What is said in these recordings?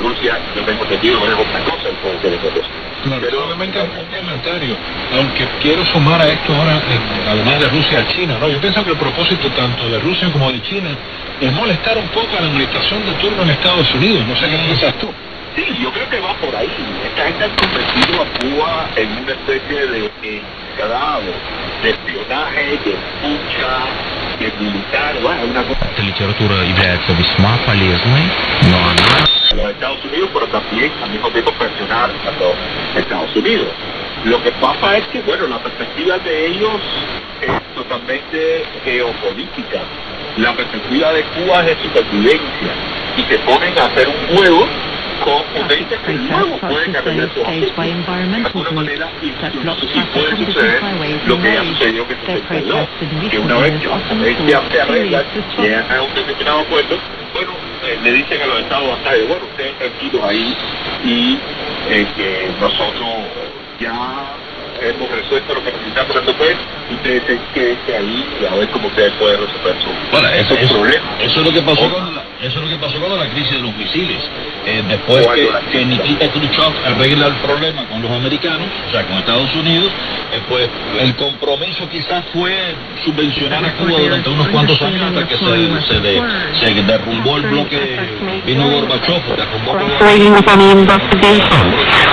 Rusia, yo tengo entendido, no es otra cosa entonces de nosotros. Claro, pero solamente un comentario, aunque quiero sumar a esto ahora, además de Rusia, a China, ¿no? Yo pienso que el propósito tanto de Rusia como de China es molestar un poco a la administración de turno en Estados Unidos. No sé qué piensas tú. Sí, yo creo que va por ahí. Esta gente ha convertido a Cuba en una especie de encargado de espionaje, de escucha, de militar, bueno, una cosa. Литература является весьма полезной, но она... A los Estados Unidos, pero también al mismo tiempo presionar a los Estados Unidos. Lo que pasa es que, bueno, la perspectiva de ellos es totalmente geopolítica. La perspectiva de Cuba es de supervivencia y se ponen a hacer un juego con potentes que luego pueden arreglar sus asuntos. De alguna manera, si puede suceder lo que ya sucedió que sucedió, que una vez que las potencias se arreglan, llegan a un determinado acuerdo, bueno, le dicen a los estados vasallos, bueno, ustedes tranquilos ahí y que nosotros ya hemos resuelto lo que necesitamos resolver, ustedes quédense ahí y a ver cómo ustedes pueden resolver sus problemas. Eso es lo que pasó con la crisis de los misiles. Después que Nikita Khrushchev arregla el problema con los americanos, o sea, con Estados Unidos, pues el compromiso quizás fue subvencionar a Cuba durante unos cuantos años hasta que se derrumbó el bloque, vino Gorbachev, derrumbó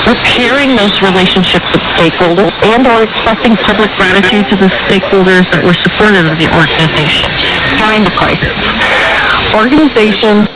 repairing those relationships with stakeholders and or expressing public gratitude to the stakeholders that were supportive of the organization during the crisis. Organizations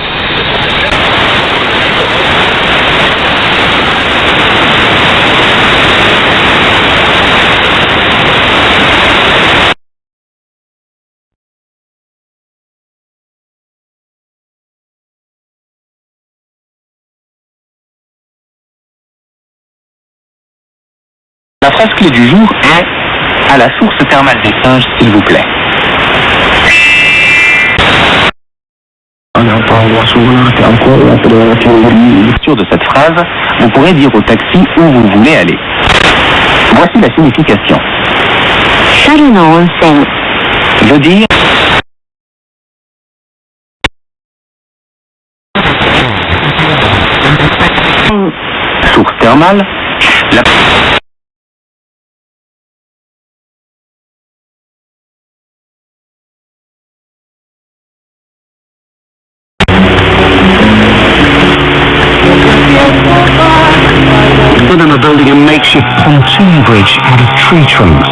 La phrase clé du jour est « à la source thermale des singes, s'il vous plaît ». Sur de cette phrase, vous pourrez dire au taxi où vous voulez aller. Voici la signification. Veut dire source thermale, la them are building a makeshift pontoon bridge out of tree trunks.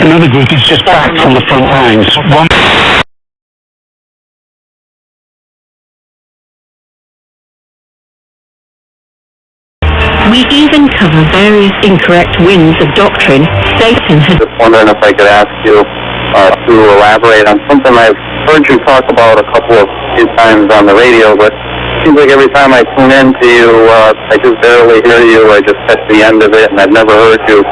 Another group is just back from the front lines. we even cover various incorrect winds of doctrine Satan has. Just wondering if I could ask you to elaborate on something I've heard you talk about a few times on the radio, but it seems like every time I tune in to you, I just barely hear you. I just catch the end of it, and I've never heard you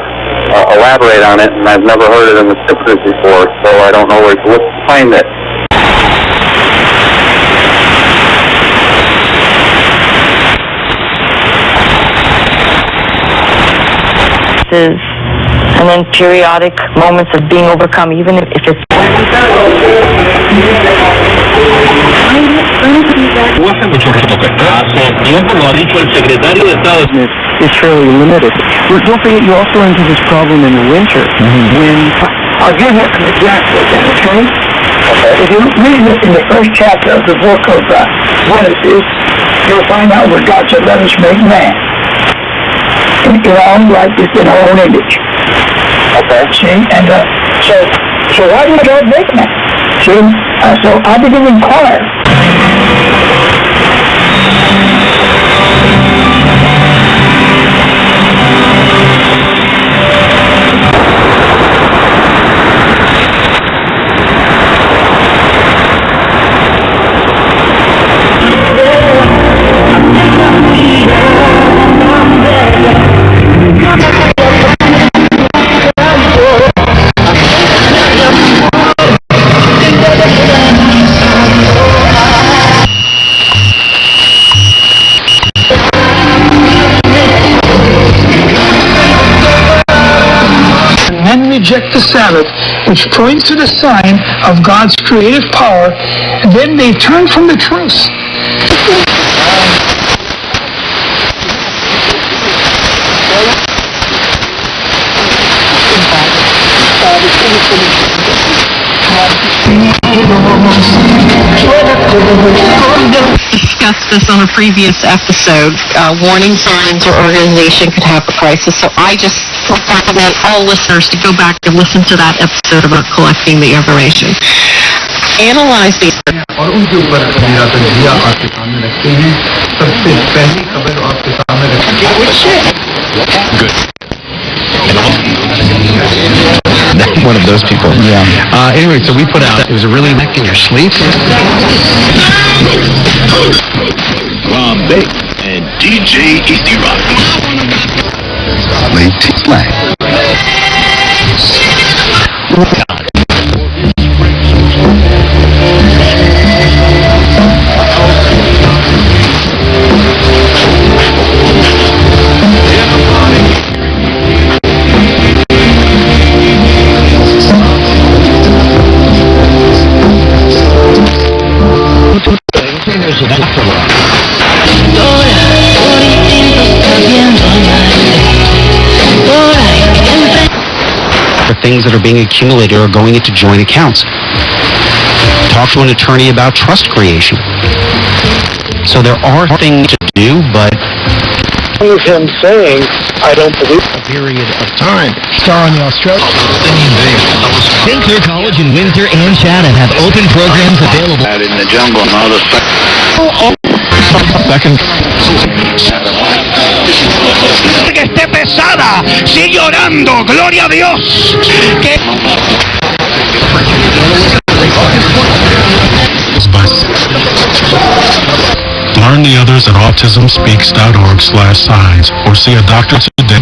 elaborate on it, and I've never heard it in the scriptures before, so I don't know where to look to find it. losses, and then periodic moments of being overcome, even if it's... Mucho retoque. Hace tiempo lo ha dicho el secretario de Estado. Is fairly limited. Don't forget, you also run into this problem in the winter when... I'll give you an example again, okay? If you read in the first chapter of the book of Genesis, you'll find out where God said, let us make man in our own likeness, in our own image. Okay. See? And so why did God make man? See? So I begin to inquire. Reject the Sabbath, which points to the sign of God's creative power, and then they turn from the truth. Discussed this on a previous episode. Warning signs or organization could have a crisis. So I just recommend all listeners to go back and listen to that episode about collecting the information. Analyze the... और उनके ऊपर मेरा तजज़िया आपके सामने रखते हैं. सबसे पहली खबर आपके सामने रखते हैं. Good. One of those people. Yeah. Anyway, so we put out, it was a really neck in your sleep. Ron Beck and DJ Easty Rock. Late slang. Things that are being accumulated are going into joint accounts. Talk to an attorney about trust creation. So there are things to do, but... With him saying, I don't believe... A period of time. Star on the Australian... St. Clair College in Windsor and Shannon have open programs available. Out in the jungle and all the Second. Que esté pesada, sigue orando, gloria a Dios. Que... Learn the others at autismspeaks.org/signs or see a doctor today.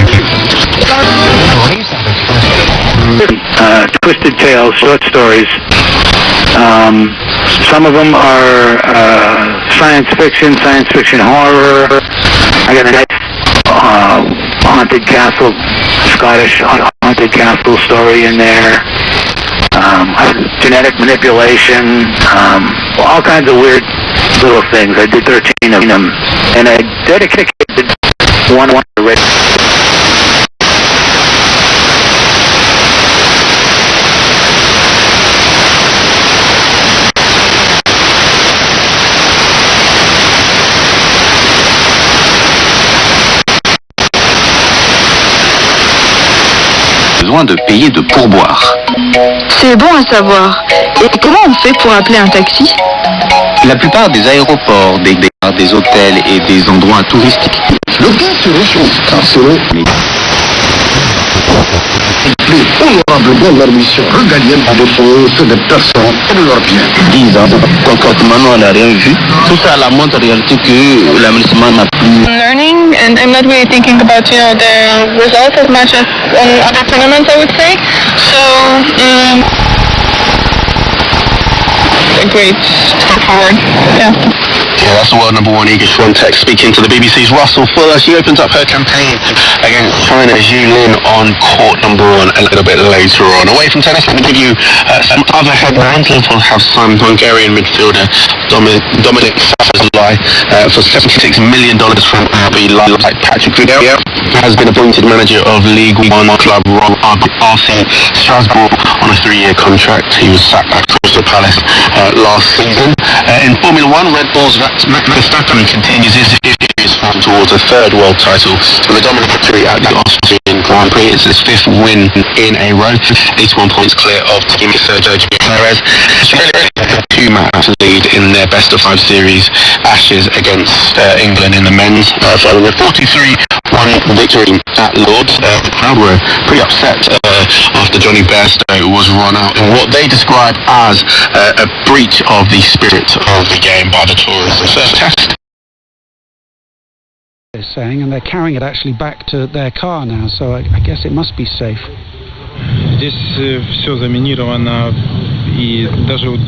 Twisted Tales, short stories. Some of them are science fiction horror. I got a haunted castle, Scottish haunted castle story in there. Genetic manipulation, all kinds of weird little things. I did 13 of them, and I dedicated one to Rick. Besoin de payer de pourboire. C'est bon à savoir. Et comment on fait pour appeler un taxi? La plupart des aéroports, des hôtels et des endroits touristiques. Le cas se réchauffe, car selon les plus honorablement leur mission régalienne dépose des personnes et de leurs biens. 10 ans, concrètement, on n'a rien vu. Tout ça la montre en réalité que l'aménagement n'a plus. Learning, and I'm not really thinking about, the results as much as on other tournaments, I would say. So, a great step forward, yeah. Yeah, that's the world number one English Frontex speaking to the BBC's Russell Fuller. She opens up her campaign against China's Yu Lin on court number one a little bit later on. Away from tennis, let me give you some other headlines. Liverpool have signed Hungarian midfielder Dominic Szoboszlai for $76 million from RB Leipzig. Patrick Vieira has been appointed manager of League One club RC Strasbourg on a 3-year contract. He was sacked by Crystal Palace last season. In Formula 1, Red Bull's Max Verstappen continues his form towards a third world title with a dominant victory at the Austrian Grand Prix. It's his 5th win in a row, 81 points clear of team Sergio Perez. 2-match lead in their best-of-5 series Ashes against England in the men's, following a 43-1 victory at Lord's. The crowd were pretty upset after Johnny Bairstow was run out in what they describe as a breach of the spirit of the game by the tourists. The first test. They're saying, and they're carrying it actually back to their car now, so I guess it must be safe.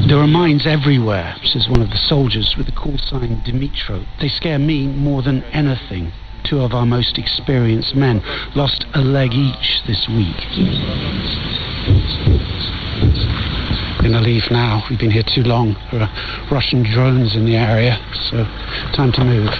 There are mines everywhere, says one of the soldiers with the call sign Dimitro. They scare me more than anything. 2 of our most experienced men lost a leg each this week. We're going to leave now. We've been here too long. There are Russian drones in the area, so time to move.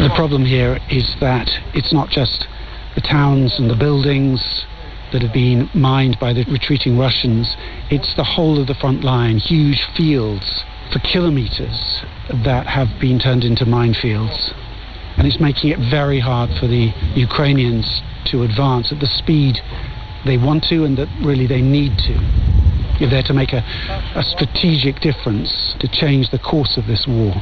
The problem here is that it's not just the towns and the buildings that have been mined by the retreating Russians. It's the whole of the front line, huge fields for kilometers that have been turned into minefields. And it's making it very hard for the Ukrainians to advance at the speed they want to and that really they need to, if they're to make a strategic difference to change the course of this war.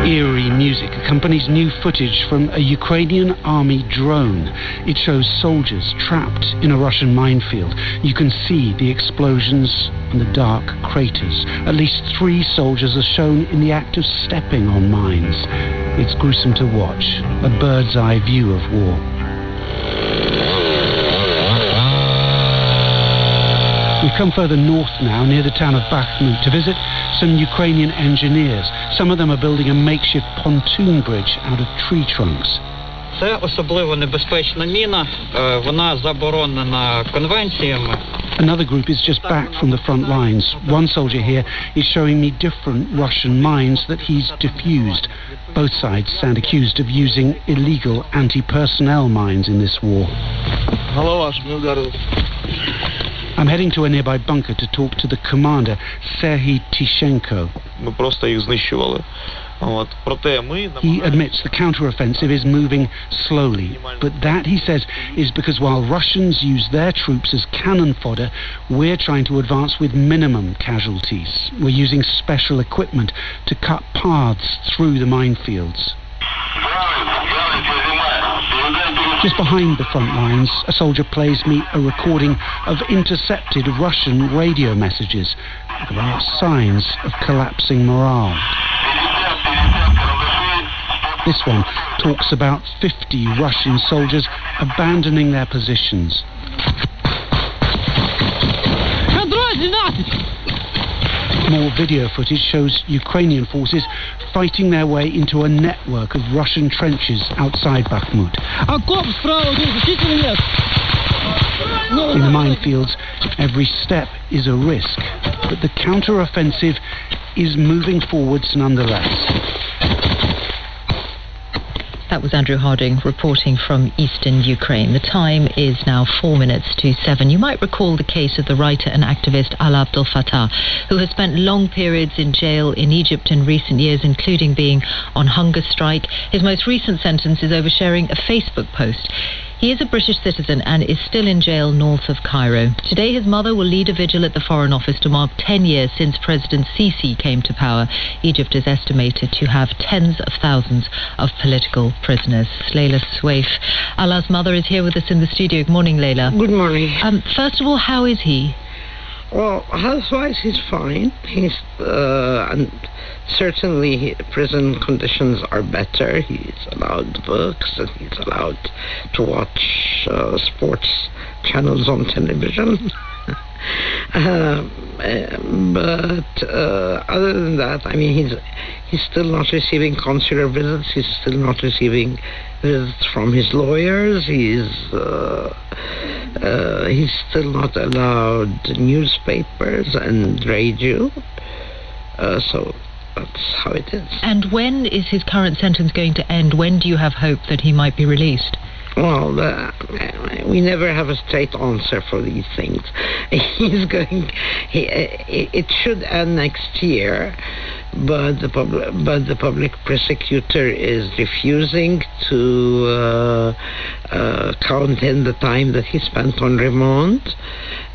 Eerie music accompanies new footage from a Ukrainian army drone. It shows soldiers trapped in a Russian minefield. You can see the explosions and the dark craters. At least 3 soldiers are shown in the act of stepping on mines. It's gruesome to watch, a bird's eye view of war. We've come further north now, near the town of Bakhmut, to visit some Ukrainian engineers. Some of them are building a makeshift pontoon bridge out of tree trunks. Це особливо небезпечна міна, вона заборонена конвенціями. Another group is just back from the front lines. One soldier here is showing me different Russian mines that he's defused. Both sides stand accused of using illegal anti-personnel mines in this war. I'm heading to a nearby bunker to talk to the commander, Serhiy Tishenko. He admits the counter-offensive is moving slowly, but that, he says, is because while Russians use their troops as cannon fodder, we're trying to advance with minimum casualties. We're using special equipment to cut paths through the minefields. Just behind the front lines, a soldier plays me a recording of intercepted Russian radio messages. There are signs of collapsing morale. This one talks about 50 Russian soldiers abandoning their positions. More video footage shows Ukrainian forces fighting their way into a network of Russian trenches outside Bakhmut. In the minefields, every step is a risk, but the counter-offensive is moving forwards nonetheless. That was Andrew Harding reporting from eastern Ukraine. The time is now 7:04. You might recall the case of the writer and activist Alaa Abdel Fattah, who has spent long periods in jail in Egypt in recent years, including being on hunger strike. His most recent sentence is over sharing a Facebook post. He is a British citizen and is still in jail north of Cairo. Today his mother will lead a vigil at the Foreign Office to mark 10 years since President Sisi came to power. Egypt is estimated to have tens of thousands of political prisoners. Leila Swaif, Alaa's mother, is here with us in the studio. Good morning, Leila. Good morning. First of all, how is he? Well, health-wise, he's fine. He's and certainly prison conditions are better. He's allowed books, and he's allowed to watch sports channels on television. But other than that, I mean, he's still not receiving consular visits. He's still not receiving visits from his lawyers. He's still not allowed newspapers and radio. So that's how it is. And when is his current sentence going to end? When do you have hope that he might be released? Well, we never have a straight answer for these things. It should end next year, but the public prosecutor is refusing to count in the time that he spent on remand.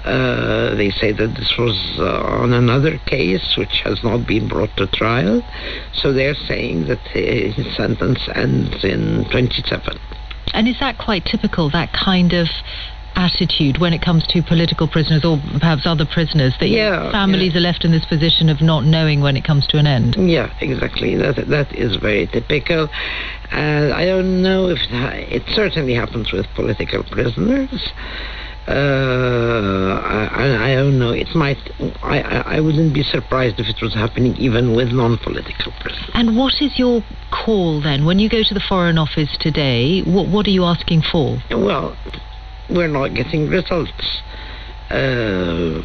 They say that this was on another case which has not been brought to trial, so they're saying that his sentence ends in 27. And is that quite typical, that kind of attitude when it comes to political prisoners or perhaps other prisoners, that families are left in this position of not knowing when it comes to an end? Yeah, exactly. That is very typical. I don't know if it certainly happens with political prisoners. I don't know. It might. I wouldn't be surprised if it was happening even with non-political prisoners. And what is your call then when you go to the Foreign Office today? What are you asking for? Well, we're not getting results. They've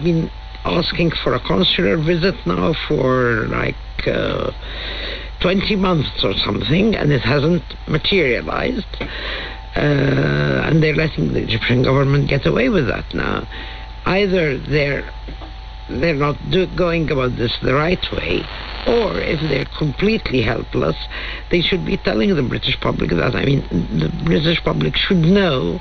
been asking for a consular visit now for like 20 months or something, and it hasn't materialized. And they're letting the Egyptian government get away with that now. Either they're not going about this the right way, or if they're completely helpless, they should be telling the British public that. I mean, the British public should know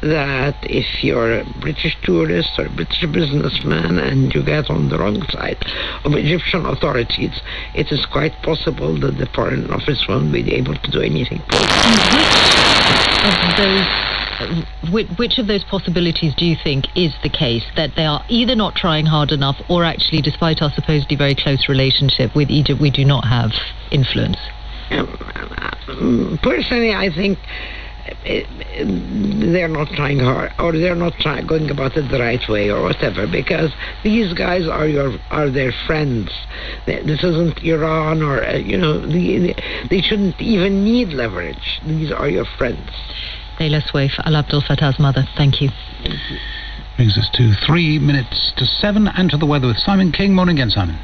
that if you're a British tourist or a British businessman and you get on the wrong side of Egyptian authorities, it is quite possible that the Foreign Office won't be able to do anything for you. Which of those possibilities do you think is the case, that they are either not trying hard enough or actually, despite our supposedly very close relationship with Egypt, we do not have influence? Personally, I think they're not trying hard, or they're not going about it the right way, or whatever, because these guys are their friends. This isn't Iran, or they shouldn't even need leverage. These are your friends. Layla Swaif, Al Abdel Fattah's mother, thank you. Brings us to 3 minutes to 7 and to the weather with Simon King. Morning again, Simon.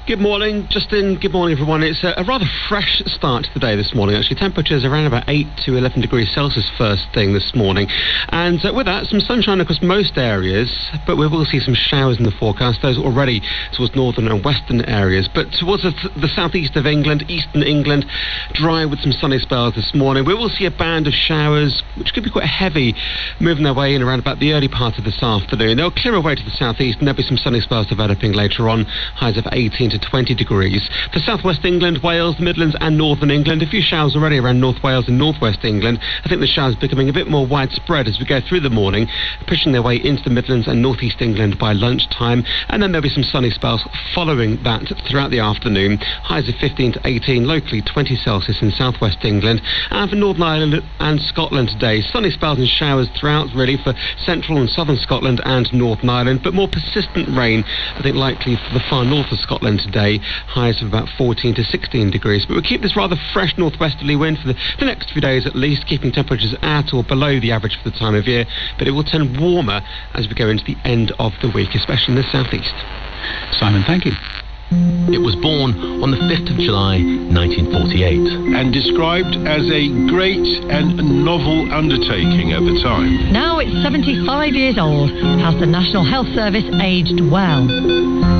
Good morning, Justin. Good morning, everyone. It's a rather fresh start to the day this morning, actually. Temperatures around about 8 to 11 degrees Celsius first thing this morning. And with that, some sunshine across most areas, but we will see some showers in the forecast, those already towards northern and western areas. But towards the southeast of England, eastern England, dry with some sunny spells this morning. We will see a band of showers, which could be quite heavy, moving their way in around about the early part of this afternoon. They'll clear away to the southeast, and there'll be some sunny spells developing later on, highs of 18 to 20 degrees. For southwest England, Wales, Midlands and northern England, a few showers already around North Wales and northwest England. I think the showers becoming a bit more widespread as we go through the morning, pushing their way into the Midlands and northeast England by lunchtime, and then there'll be some sunny spells following that throughout the afternoon. Highs of 15 to 18, locally 20 Celsius in southwest England. And for Northern Ireland and Scotland today, sunny spells and showers throughout really for central and southern Scotland and Northern Ireland, but more persistent rain, I think, likely for the far north of Scotland today. Highs of about 14 to 16 degrees. But we'll keep this rather fresh northwesterly wind for the next few days at least, keeping temperatures at or below the average for the time of year. But it will turn warmer as we go into the end of the week, especially in the southeast. Simon, thank you. It was born on the 5th of July, 1948. And described as a great and novel undertaking at the time. Now it's 75 years old. Has the National Health Service aged well?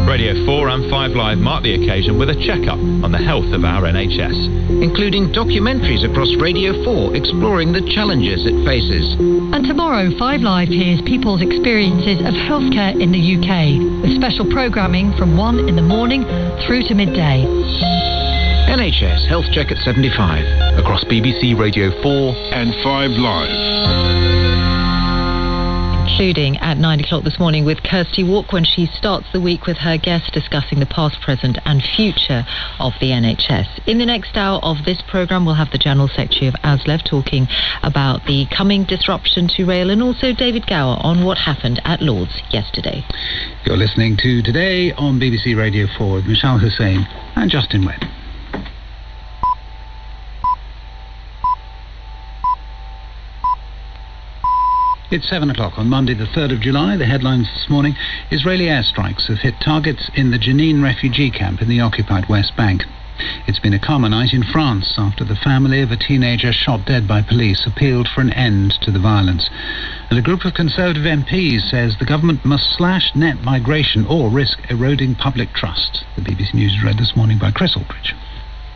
Radio 4 and 5 Live mark the occasion with a check-up on the health of our NHS. Including documentaries across Radio 4 exploring the challenges it faces. And tomorrow, 5 Live hears people's experiences of healthcare in the UK, with special programming from 1 in the morning through to midday. NHS Health Check at 75 across BBC Radio 4 and 5 Live. including at 9 o'clock this morning with Kirsty Walk when she starts the week with her guests discussing the past, present and future of the NHS. In the next hour of this programme, we'll have the General Secretary of ASLEF talking about the coming disruption to rail, and also David Gower on what happened at Lord's yesterday. You're listening to Today on BBC Radio 4 with Michelle Hussain and Justin Webb. It's 7 o'clock on Monday the 3rd of July. The headlines this morning: Israeli airstrikes have hit targets in the Jenin refugee camp in the occupied West Bank. It's been a calmer night in France after the family of a teenager shot dead by police appealed for an end to the violence. And a group of Conservative MPs says the government must slash net migration or risk eroding public trust. The BBC News is read this morning by Chris Aldridge.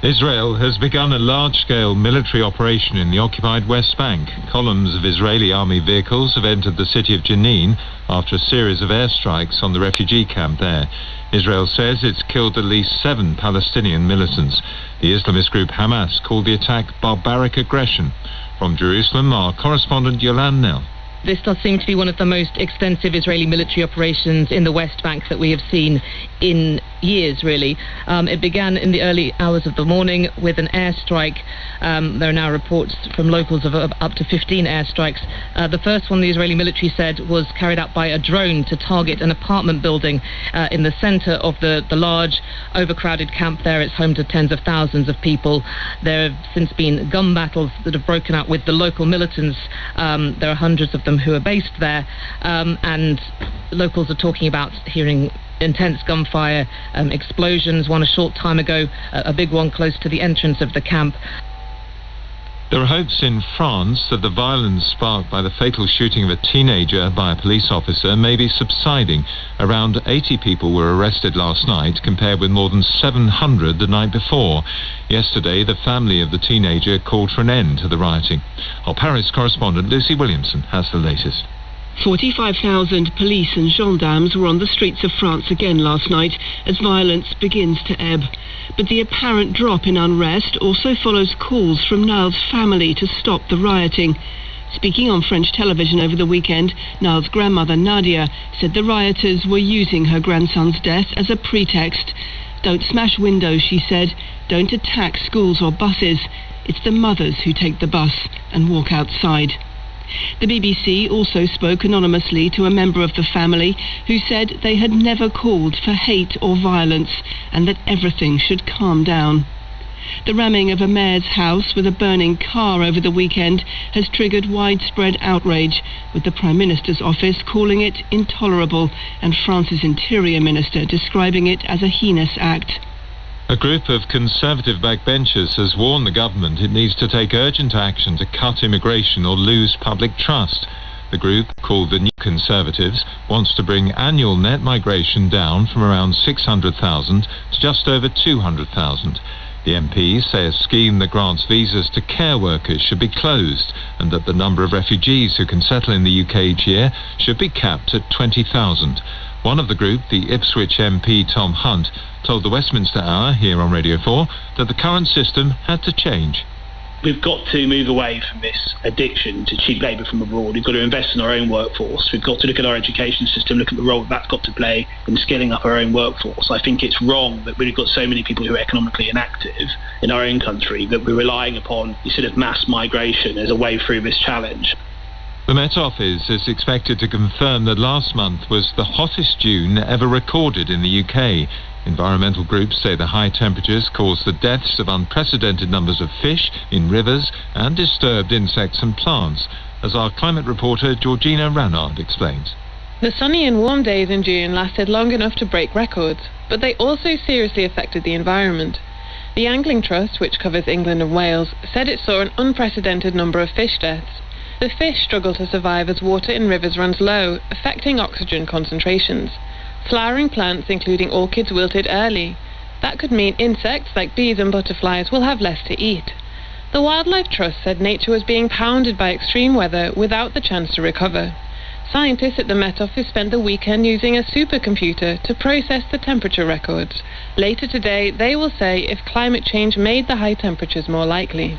Israel has begun a large-scale military operation in the occupied West Bank. Columns of Israeli army vehicles have entered the city of Jenin after a series of airstrikes on the refugee camp there. Israel says it's killed at least 7 Palestinian militants. The Islamist group Hamas called the attack barbaric aggression. From Jerusalem, our correspondent Yolande Nell. This does seem to be one of the most extensive Israeli military operations in the West Bank that we have seen in years, really. It began in the early hours of the morning with an airstrike. There are now reports from locals of up to 15 airstrikes. The first one, the Israeli military said, was carried out by a drone to target an apartment building in the center of the large, overcrowded camp there. It's home to tens of thousands of people. There have since been gun battles that have broken out with the local militants. There are hundreds of them who are based there, and locals are talking about hearing intense gunfire, explosions, one a short time ago, a big one close to the entrance of the camp. There are hopes in France that the violence sparked by the fatal shooting of a teenager by a police officer may be subsiding. Around 80 people were arrested last night, compared with more than 700 the night before. Yesterday, the family of the teenager called for an end to the rioting. Our Paris correspondent Lucy Williamson has the latest. 45,000 police and gendarmes were on the streets of France again last night as violence begins to ebb. But the apparent drop in unrest also follows calls from Niall's family to stop the rioting. Speaking on French television over the weekend, Niall's grandmother Nadia said the rioters were using her grandson's death as a pretext. Don't smash windows, she said. Don't attack schools or buses. It's the mothers who take the bus and walk outside. The BBC also spoke anonymously to a member of the family who said they had never called for hate or violence and that everything should calm down. The ramming of a mayor's house with a burning car over the weekend has triggered widespread outrage, with the Prime Minister's office calling it intolerable and France's Interior Minister describing it as a heinous act. A group of Conservative backbenchers has warned the government it needs to take urgent action to cut immigration or lose public trust. The group, called the New Conservatives, wants to bring annual net migration down from around 600,000 to just over 200,000. The MPs say a scheme that grants visas to care workers should be closed, and that the number of refugees who can settle in the UK each year should be capped at 20,000. One of the group, the Ipswich MP Tom Hunt, told the Westminster Hour here on Radio 4 that the current system had to change. We've got to move away from this addiction to cheap labour from abroad. We've got to invest in our own workforce. We've got to look at our education system, look at the role that's got to play in skilling up our own workforce. I think it's wrong that we've got so many people who are economically inactive in our own country, that we're relying upon this sort of mass migration as a way through this challenge. The Met Office is expected to confirm that last month was the hottest June ever recorded in the UK. Environmental groups say the high temperatures caused the deaths of unprecedented numbers of fish in rivers and disturbed insects and plants, as our climate reporter Georgina Ranard explains. The sunny and warm days in June lasted long enough to break records, but they also seriously affected the environment. The Angling Trust, which covers England and Wales, said it saw an unprecedented number of fish deaths. The fish struggle to survive as water in rivers runs low, affecting oxygen concentrations. Flowering plants, including orchids, wilted early. That could mean insects like bees and butterflies will have less to eat. The Wildlife Trust said nature was being pounded by extreme weather without the chance to recover. Scientists at the Met Office spent the weekend using a supercomputer to process the temperature records. Later today, they will say if climate change made the high temperatures more likely.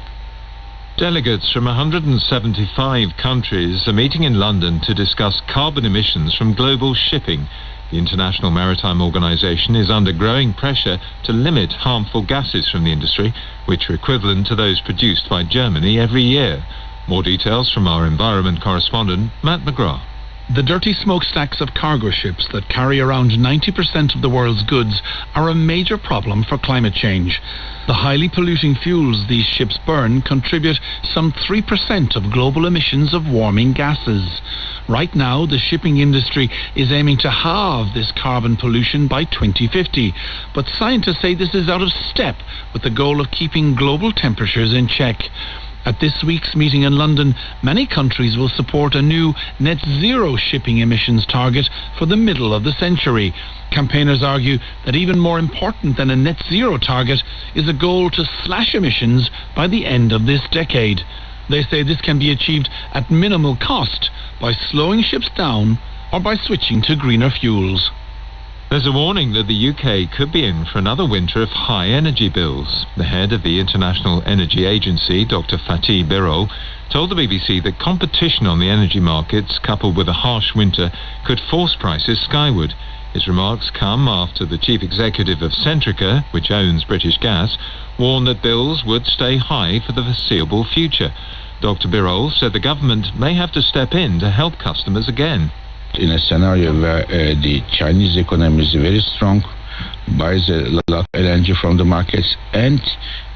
Delegates from 175 countries are meeting in London to discuss carbon emissions from global shipping. The International Maritime Organization is under growing pressure to limit harmful gases from the industry, which are equivalent to those produced by Germany every year. More details from our environment correspondent, Matt McGrath. The dirty smokestacks of cargo ships that carry around 90% of the world's goods are a major problem for climate change. The highly polluting fuels these ships burn contribute some 3% of global emissions of warming gases. Right now, the shipping industry is aiming to halve this carbon pollution by 2050, but scientists say this is out of step with the goal of keeping global temperatures in check. At this week's meeting in London, many countries will support a new net zero shipping emissions target for the middle of the century. Campaigners argue that even more important than a net zero target is a goal to slash emissions by the end of this decade. They say this can be achieved at minimal cost by slowing ships down or by switching to greener fuels. There's a warning that the UK could be in for another winter of high energy bills. The head of the International Energy Agency, Dr. Fatih Birol, told the BBC that competition on the energy markets, coupled with a harsh winter, could force prices skyward. His remarks come after the chief executive of Centrica, which owns British Gas, warned that bills would stay high for the foreseeable future. Dr. Birol said the government may have to step in to help customers again. In a scenario where the Chinese economy is very strong, buys a lot of LNG from the markets, and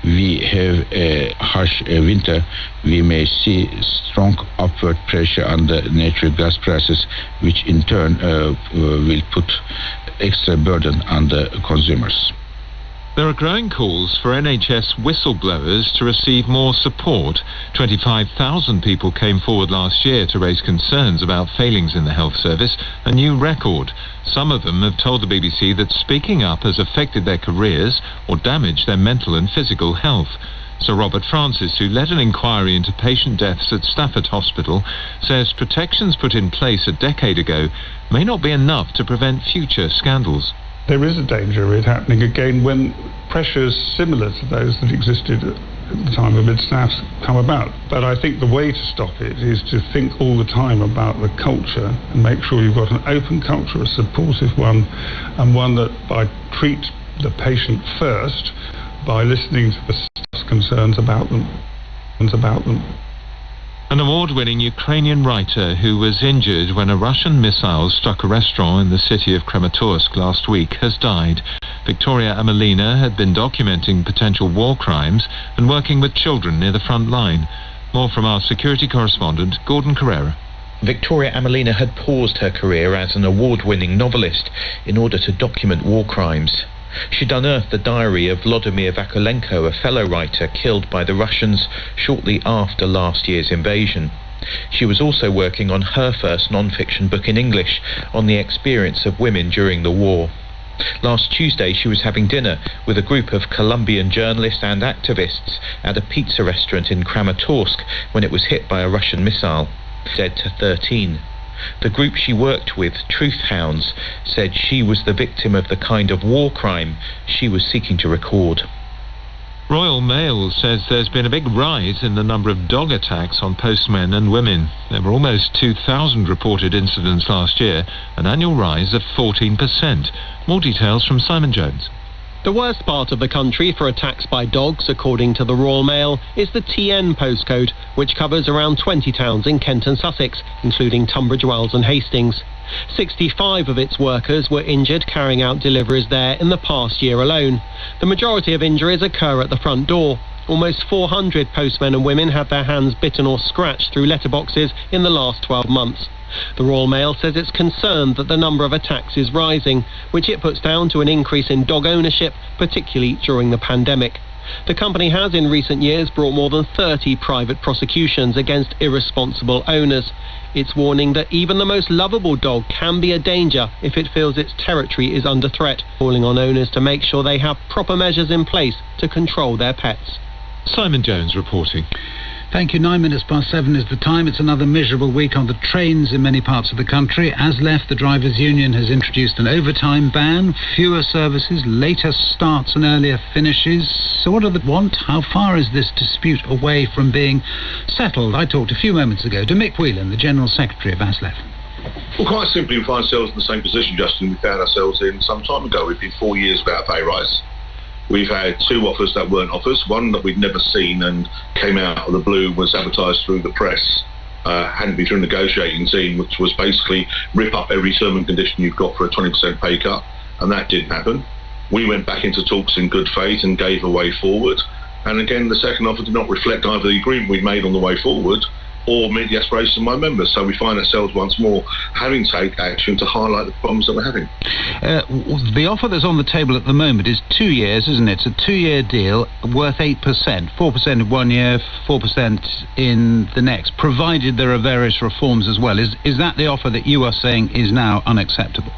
we have a harsh winter, we may see strong upward pressure on the natural gas prices, which in turn will put extra burden on the consumers. There are growing calls for NHS whistleblowers to receive more support. 25,000 people came forward last year to raise concerns about failings in the health service, a new record. Some of them have told the BBC that speaking up has affected their careers or damaged their mental and physical health. Sir Robert Francis, who led an inquiry into patient deaths at Stafford Hospital, says protections put in place a decade ago may not be enough to prevent future scandals. There is a danger of it happening again when pressures similar to those that existed at the time of mid-staffs come about. But I think the way to stop it is to think all the time about the culture and make sure you've got an open culture, a supportive one, and one that treat the patient first by listening to the staff's concerns about them. An award-winning Ukrainian writer who was injured when a Russian missile struck a restaurant in the city of Kramatorsk last week has died. Victoria Amelina had been documenting potential war crimes and working with children near the front line. More from our security correspondent, Gordon Carrera. Victoria Amelina had paused her career as an award-winning novelist in order to document war crimes. She'd unearthed the diary of Vladimir Vakulenko, a fellow writer killed by the Russians shortly after last year's invasion. She was also working on her first non-fiction book in English on the experience of women during the war. Last Tuesday she was having dinner with a group of Colombian journalists and activists at a pizza restaurant in Kramatorsk when it was hit by a Russian missile, dead to 13. The group she worked with, Truth Hounds, said she was the victim of the kind of war crime she was seeking to record. Royal Mail says there's been a big rise in the number of dog attacks on postmen and women. There were almost 2,000 reported incidents last year, an annual rise of 14%. More details from Simon Jones. The worst part of the country for attacks by dogs, according to the Royal Mail, is the TN postcode, which covers around 20 towns in Kent and Sussex, including Tunbridge Wells and Hastings. 65 of its workers were injured carrying out deliveries there in the past year alone. The majority of injuries occur at the front door. Almost 400 postmen and women had their hands bitten or scratched through letterboxes in the last 12 months. The Royal Mail says it's concerned that the number of attacks is rising, which it puts down to an increase in dog ownership, particularly during the pandemic. The company has in recent years brought more than 30 private prosecutions against irresponsible owners. It's warning that even the most lovable dog can be a danger if it feels its territory is under threat, calling on owners to make sure they have proper measures in place to control their pets. Simon Jones reporting. Thank you. 7:09 is the time. It's another miserable week on the trains in many parts of the country. ASLEF, the drivers' union, has introduced an overtime ban, fewer services, later starts and earlier finishes. So what do they want? How far is this dispute away from being settled? I talked a few moments ago to Mick Whelan, the General Secretary of ASLEF. Well, quite simply, we find ourselves in the same position, Justin, we found ourselves in some time ago. We've been 4 years without a pay rise. We've had two offers that weren't offers. One that we'd never seen and came out of the blue, was advertised through the press, hadn't been through a negotiating team, which was basically rip up every term and condition you've got for a 20% pay cut, and that didn't happen. We went back into talks in good faith and gave a way forward. And again, the second offer did not reflect either the agreement we'd made on the way forward or meet the aspirations of my members. So we find ourselves once more having to take action to highlight the problems that we're having. The offer that's on the table at the moment is 2 years, isn't it? It's a 2-year deal worth 8%, 4% in 1 year, 4% in the next, provided there are various reforms as well. Is that the offer that you are saying is now unacceptable?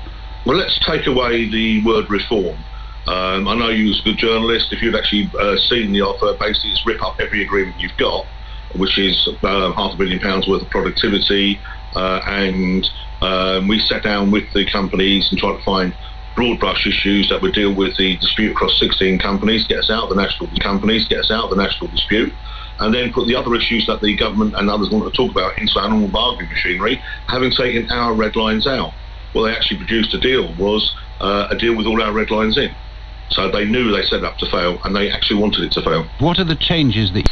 Well, let's take away the word reform. I know you as a good journalist, if you've actually seen the offer, basically it's rip up every agreement you've got, which is £500 million worth of productivity, and we sat down with the companies and tried to find broad brush issues that would deal with the dispute across 16 companies, get us out of the national dispute, and then put the other issues that the government and others want to talk about into our normal bargaining machinery, having taken our red lines out. Well, they actually produced a deal, was a deal with all our red lines in. So they knew they set it up to fail, and they actually wanted it to fail. What are the changes that...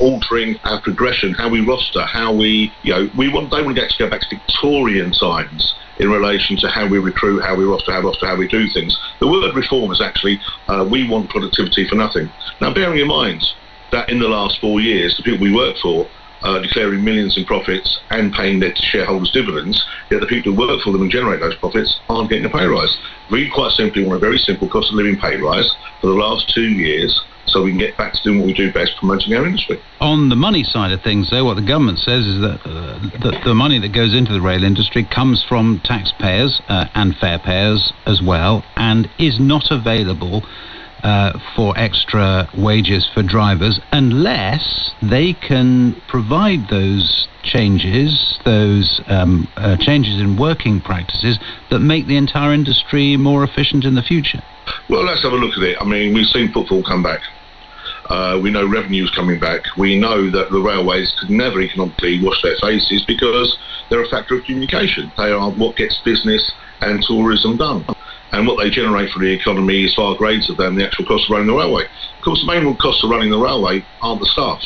Altering our progression, how we roster, how we, they want to go back to Victorian times in relation to how we recruit, how we roster, how we do things. The word reform is actually, we want productivity for nothing. Now, bearing in mind that in the last 4 years, the people we work for declaring millions in profits and paying their shareholders dividends, yet the people who work for them and generate those profits aren't getting a pay rise. We quite simply want a very simple cost of living pay rise for the last 2 years, so we can get back to doing what we do best, promoting our industry. On the money side of things, though, what the government says is that the money that goes into the rail industry comes from taxpayers and fare payers as well, and is not available for extra wages for drivers unless they can provide those changes, changes in working practices that make the entire industry more efficient in the future. Well, let's have a look at it. I mean, we've seen footfall come back. We know revenue's coming back. We know that the railways could never economically wash their faces because they're a factor of communication. They are what gets business and tourism done. And what they generate for the economy is far greater than the actual cost of running the railway. Of course, the main cost of running the railway aren't the staff.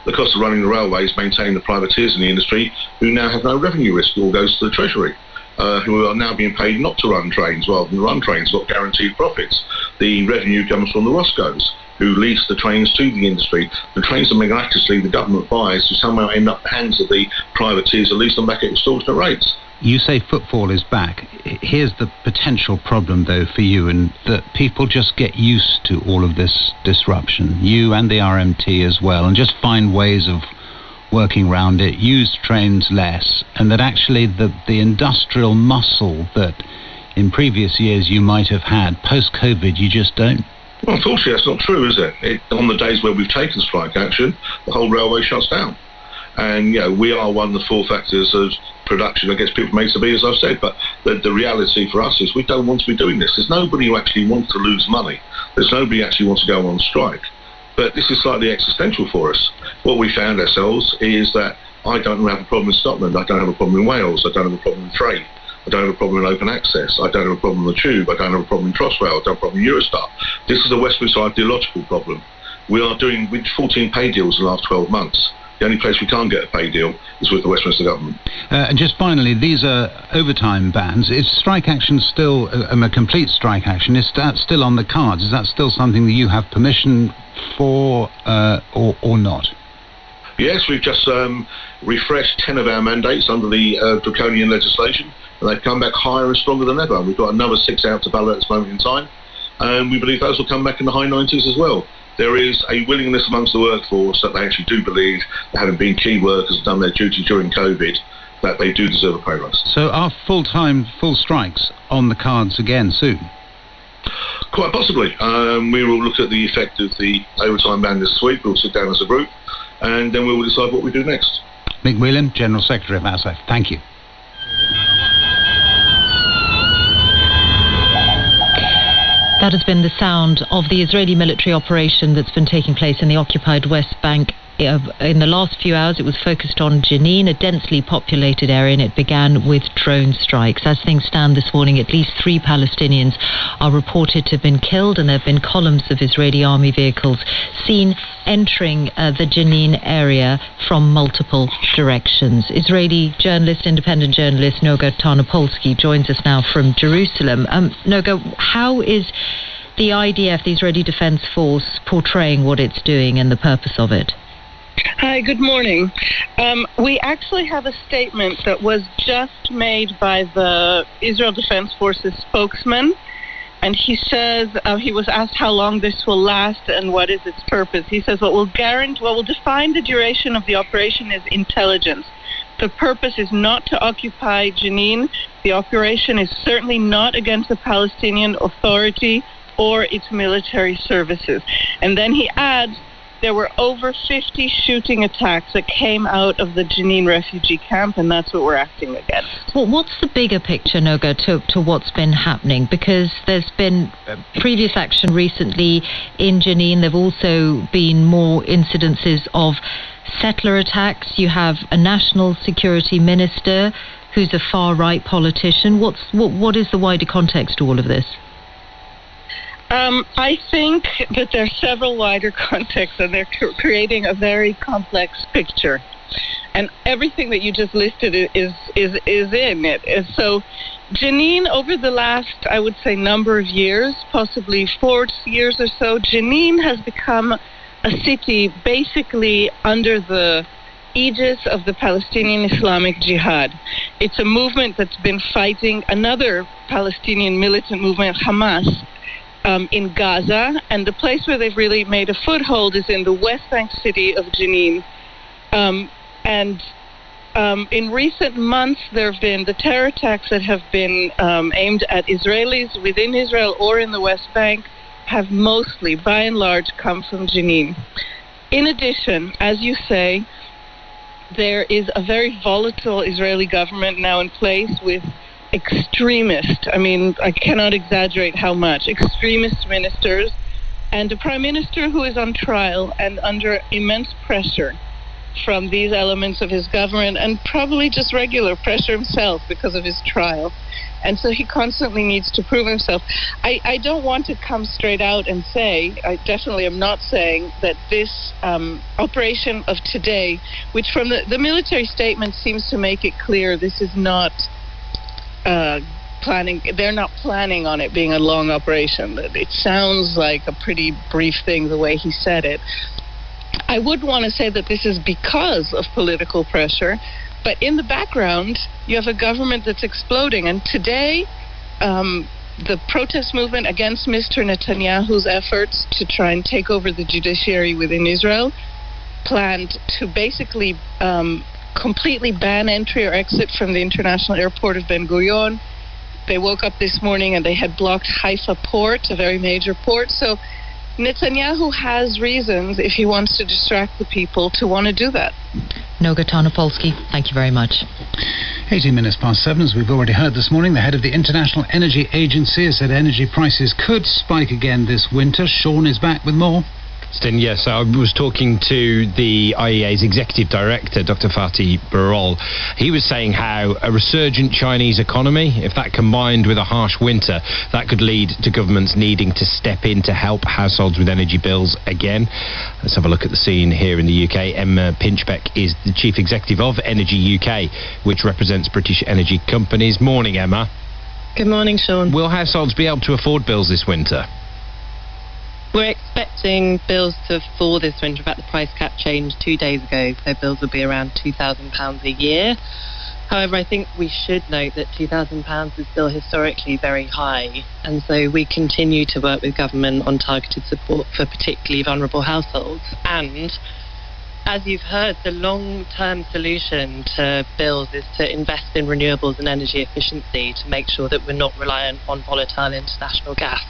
The cost of running the railway is maintaining the privateers in the industry who now have no revenue risk, it all goes to the Treasury, who are now being paid not to run trains rather than run trains, got guaranteed profits. The revenue comes from the Roscoes, who lease the trains to the industry. The trains that miraculously the government buys to somehow end up in the hands of the privateers and lease them back at extortionate rates. You say footfall is back. Here's the potential problem, though, for you, and that people just get used to all of this disruption, you and the RMT as well, and just find ways of working around it, use trains less, and that actually the industrial muscle that in previous years you might have had, post-COVID, you just don't. Well, unfortunately, that's not true, is it? On the days where we've taken strike action, the whole railway shuts down. And, we are one of the 4 factors of production that gets people from A to B, as I've said. But the reality for us is we don't want to be doing this. There's nobody who actually wants to lose money. There's nobody who actually wants to go on strike. But this is slightly existential for us. What we found ourselves is that I don't have a problem in Scotland. I don't have a problem in Wales. I don't have a problem in trade. I don't have a problem in open access. I don't have a problem with the tube. I don't have a problem in Crossrail. I don't have a problem in Eurostar. This is a Westminster ideological problem. We are doing with 14 pay deals in the last 12 months. The only place we can't get a pay deal is with the Westminster government. And just finally, these are overtime bans. Is strike action still, a complete strike action, is that still on the cards? Is that still something that you have permission for or not? Yes, we've just refreshed 10 of our mandates under the draconian legislation, and they've come back higher and stronger than ever. We've got another 6 out to ballot at this moment in time, and we believe those will come back in the high 90s as well. There is a willingness amongst the workforce that they actually do believe that having been key workers and done their duty during COVID, that they do deserve a pay rise. So are full strikes on the cards again soon? Quite possibly. We will look at the effect of the overtime ban this week. We'll sit down as a group, and then we will decide what we do next. Mick Whelan, General Secretary of ASAF. Thank you. That has been the sound of the Israeli military operation that's been taking place in the occupied West Bank. In the last few hours, it was focused on Jenin, a densely populated area, and it began with drone strikes. As things stand this morning, at least 3 Palestinians are reported to have been killed, and there have been columns of Israeli army vehicles seen entering the Jenin area from multiple directions. Israeli journalist, independent journalist Noga Tarnopolsky joins us now from Jerusalem. Noga, how is the IDF, the Israeli Defense Force, portraying what it's doing and the purpose of it? Hi, good morning. We actually have a statement that was just made by the Israel Defense Forces spokesman, and he says, he was asked how long this will last and what is its purpose. He says, what will define the duration of the operation is intelligence. The purpose is not to occupy Jenin. The operation is certainly not against the Palestinian Authority or its military services. And then he adds, there were over 50 shooting attacks that came out of the Jenin refugee camp, and that's what we're acting against. Well, what's the bigger picture, Noga, to what's been happening? Because there's been previous action recently in Jenin. There have also been more incidences of settler attacks. You have a national security minister who's a far-right politician. What is the wider context to all of this? I think that there are several wider contexts, and they're creating a very complex picture. And everything that you just listed is in it. And so Jenin, over the last, I would say, number of years, possibly 4 years or so, Jenin has become a city basically under the aegis of the Palestinian Islamic Jihad. It's a movement that's been fighting another Palestinian militant movement, Hamas, in Gaza, and the place where they've really made a foothold is in the West Bank city of Jenin. In recent months, there have been the terror attacks that have been aimed at Israelis within Israel or in the West Bank have mostly, by and large, come from Jenin. In addition, as you say, there is a very volatile Israeli government now in place with extremist, I cannot exaggerate how much, extremist ministers, and a prime minister who is on trial and under immense pressure from these elements of his government, and probably just regular pressure himself because of his trial. And so he constantly needs to prove himself. I don't want to come straight out and say, I definitely am not saying that this operation of today, which from the military statement seems to make it clear this is not they're not planning on it being a long operation. It sounds like a pretty brief thing the way he said it. I would want to say that this is because of political pressure, but in the background, you have a government that's exploding. And today, the protest movement against Mr. Netanyahu's efforts to try and take over the judiciary within Israel planned to basically completely ban entry or exit from the international airport of Ben Gurion. They woke up this morning and they had blocked Haifa port, a very major port. So Netanyahu has reasons, if he wants to distract the people, to want to do that. Noga Tarnopolsky, thank you very much. 18 minutes past 7, as we've already heard this morning, the head of the International Energy Agency has said energy prices could spike again this winter. Sean is back with more. Yes, I was talking to the IEA's executive director, Dr. Fatih Birol. He was saying how a resurgent Chinese economy, if that combined with a harsh winter, that could lead to governments needing to step in to help households with energy bills again. Let's have a look at the scene here in the UK. Emma Pinchbeck is the chief executive of Energy UK, which represents British energy companies. Morning, Emma. Good morning, Sean. Will households be able to afford bills this winter? We're expecting bills to fall this winter. In fact, the price cap changed 2 days ago, so bills will be around £2,000 a year. However, I think we should note that £2,000 is still historically very high, and so we continue to work with government on targeted support for particularly vulnerable households. And as you've heard, the long-term solution to bills is to invest in renewables and energy efficiency to make sure that we're not reliant on volatile international gas.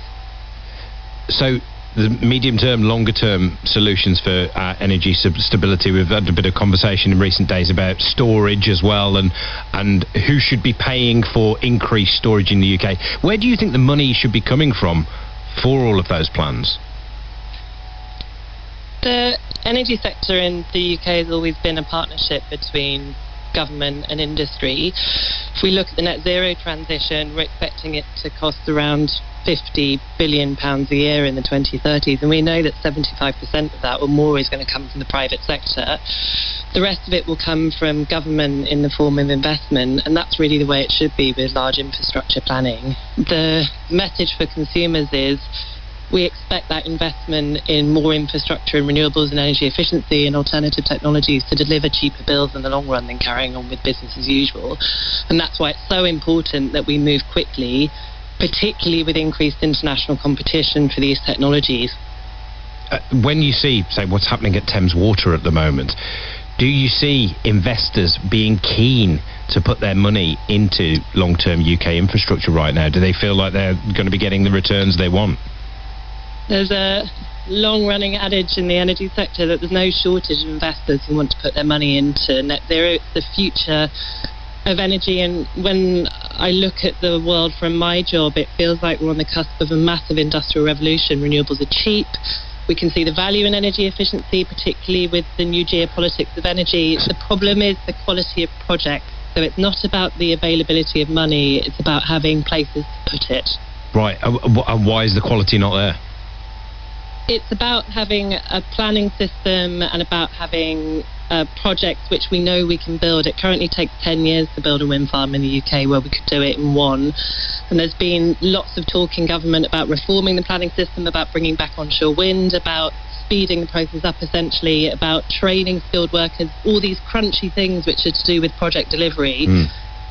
So the medium-term, longer-term solutions for energy stability, we've had a bit of conversation in recent days about storage as well, and who should be paying for increased storage in the UK. Where do you think the money should be coming from for all of those plans? The energy sector in the UK has always been a partnership between government and industry. If we look at the net zero transition, we're expecting it to cost around £50 billion a year in the 2030s, and we know that 75% of that or more is going to come from the private sector. The rest of it will come from government in the form of investment, and that's really the way it should be with large infrastructure planning. The message for consumers is we expect that investment in more infrastructure and renewables and energy efficiency and alternative technologies to deliver cheaper bills in the long run than carrying on with business as usual. And that's why it's so important that we move quickly, particularly with increased international competition for these technologies. When you see, say, what's happening at Thames Water at the moment, do you see investors being keen to put their money into long-term UK infrastructure right now? Do they feel like they're going to be getting the returns they want? There's a long-running adage in the energy sector that there's no shortage of investors who want to put their money into net zero. It's the future of energy, and when I look at the world from my job, it feels like we're on the cusp of a massive industrial revolution. Renewables are cheap. We can see the value in energy efficiency, particularly with the new geopolitics of energy. The problem is the quality of projects. So it's not about the availability of money, it's about having places to put it. Right, and why is the quality not there? It's about having a planning system and about having projects which we know we can build. It currently takes 10 years to build a wind farm in the UK, where we could do it in one. And there's been lots of talk in government about reforming the planning system, about bringing back onshore wind, about speeding the process up essentially, about training skilled workers, all these crunchy things which are to do with project delivery.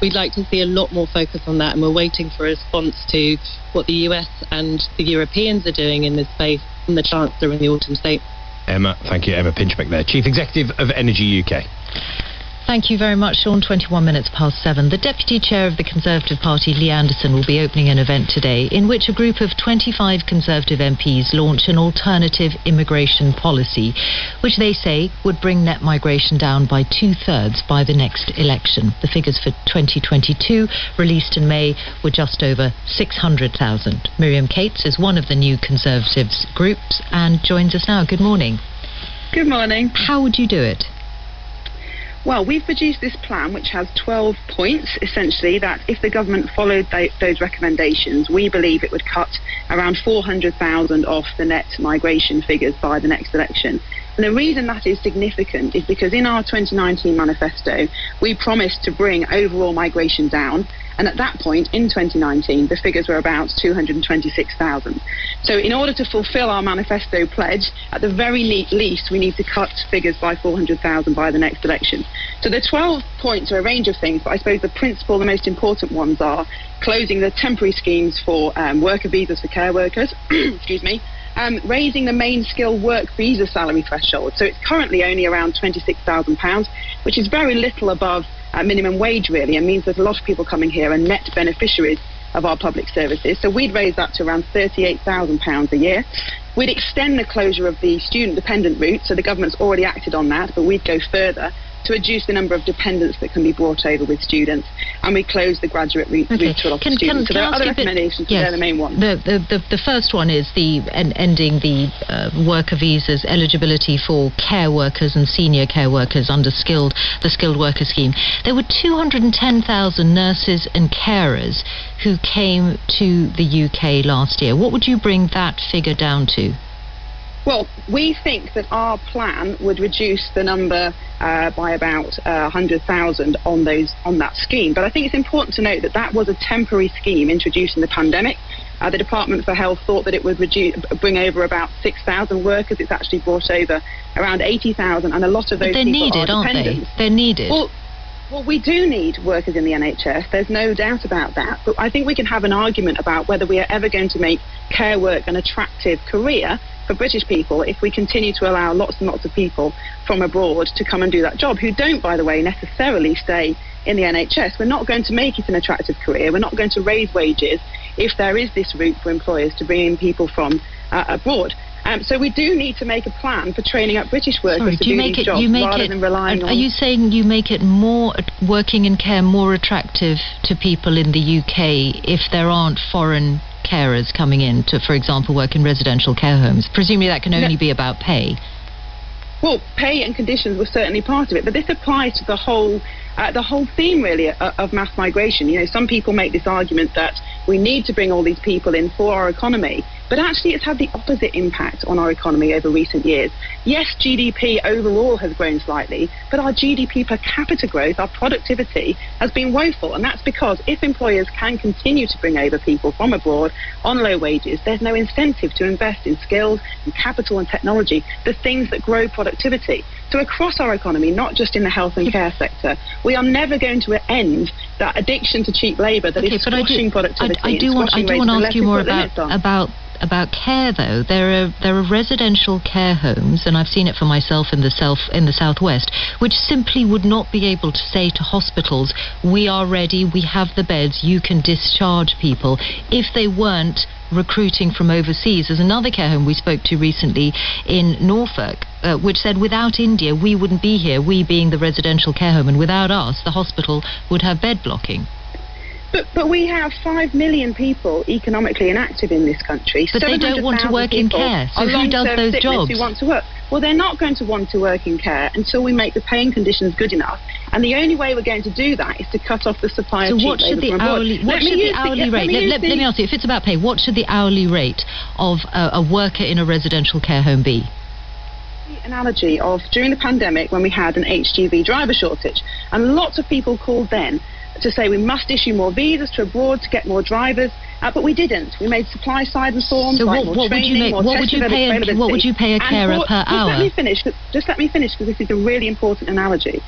We'd like to see a lot more focus on that, and we're waiting for a response to what the US and the Europeans are doing in this space from the Chancellor in the autumn statement. Emma, thank you. Emma Pinchbeck there, Chief Executive of Energy UK. Thank you very much, Sean. 21 minutes past 7. The Deputy Chair of the Conservative Party, Lee Anderson, will be opening an event today in which a group of 25 Conservative MPs launch an alternative immigration policy, which they say would bring net migration down by 2/3 by the next election. The figures for 2022, released in May, were just over 600,000. Miriam Cates is one of the new Conservatives groups and joins us now. Good morning. Good morning. How would you do it? Well, we've produced this plan which has 12 points, essentially, that if the government followed those recommendations, we believe it would cut around 400,000 off the net migration figures by the next election. And the reason that is significant is because in our 2019 manifesto, we promised to bring overall migration down. And at that point, in 2019, the figures were about 226,000. So in order to fulfill our manifesto pledge, at the very least, we need to cut figures by 400,000 by the next election. So the 12 points are a range of things, but I suppose the principal, the most important ones are closing the temporary schemes for worker visas for care workers, excuse me, raising the main skilled work visa salary threshold. So it's currently only around £26,000, which is very little above minimum wage, really, and means there's a lot of people coming here and net beneficiaries of our public services. So we'd raise that to around £38,000 a year. We'd extend the closure of the student dependent route, so the government's already acted on that, but we'd go further to reduce the number of dependents that can be brought over with students, and we close the graduate route to a lot of students. So there are other recommendations, but they're the main ones. The first one is the ending the worker visas eligibility for care workers and senior care workers under the skilled worker scheme. There were 210,000 nurses and carers who came to the UK last year. What would you bring that figure down to? Well, we think that our plan would reduce the number by about 100,000 on that scheme. But I think it's important to note that that was a temporary scheme introduced in the pandemic. The Department for Health thought that it would bring over about 6,000 workers. It's actually brought over around 80,000, and a lot of those people are dependents. Aren't they? They're needed. Well, we do need workers in the NHS, there's no doubt about that, but I think we can have an argument about whether we are ever going to make care work an attractive career for British people if we continue to allow lots and lots of people from abroad to come and do that job, who don't, by the way, necessarily stay in the NHS. We're not going to make it an attractive career, we're not going to raise wages if there is this route for employers to bring in people from abroad. So we do need to make a plan for training up British workers to do these jobs rather than relying on... Are you saying you make it more, working in care, more attractive to people in the UK if there aren't foreign carers coming in to, for example, work in residential care homes? Presumably that can only be about pay. Well, pay and conditions were certainly part of it, but this applies to the whole theme, really, of mass migration. You know, some people make this argument that we need to bring all these people in for our economy, but actually it's had the opposite impact on our economy over recent years. Yes, GDP overall has grown slightly, but our GDP per capita growth, our productivity, has been woeful, and that's because if employers can continue to bring over people from abroad on low wages, there's no incentive to invest in skills and capital and technology, the things that grow productivity. So across our economy, not just in the health and care sector, we are never going to end that addiction to cheap labour that is squashing productivity. I do want to ask you more about care, though. There are residential care homes, and I've seen it for myself in the southwest, which simply would not be able to say to hospitals, "We are ready, we have the beds, you can discharge people," if they weren't recruiting from overseas. There's another care home we spoke to recently in Norfolk, which said without India we wouldn't be here, we being the residential care home, and without us the hospital would have bed blocking. But we have 5 million people economically inactive in this country. But they don't want to work in care, so who does those jobs? Who want to work? Well, they're not going to want to work in care until we make the paying conditions good enough. And the only way we're going to do that is to cut off the supply of cheap labour. So what should the hourly rate, let me ask you, if it's about pay, what should the hourly rate of a worker in a residential care home be? The analogy of during the pandemic when we had an HGV driver shortage, and lots of people called then to say we must issue more visas to abroad to get more drivers, but we didn't. We made supply side reforms, so more training, more testing availability. What would you pay a carer per hour? Just let me finish, because this is a really important analogy.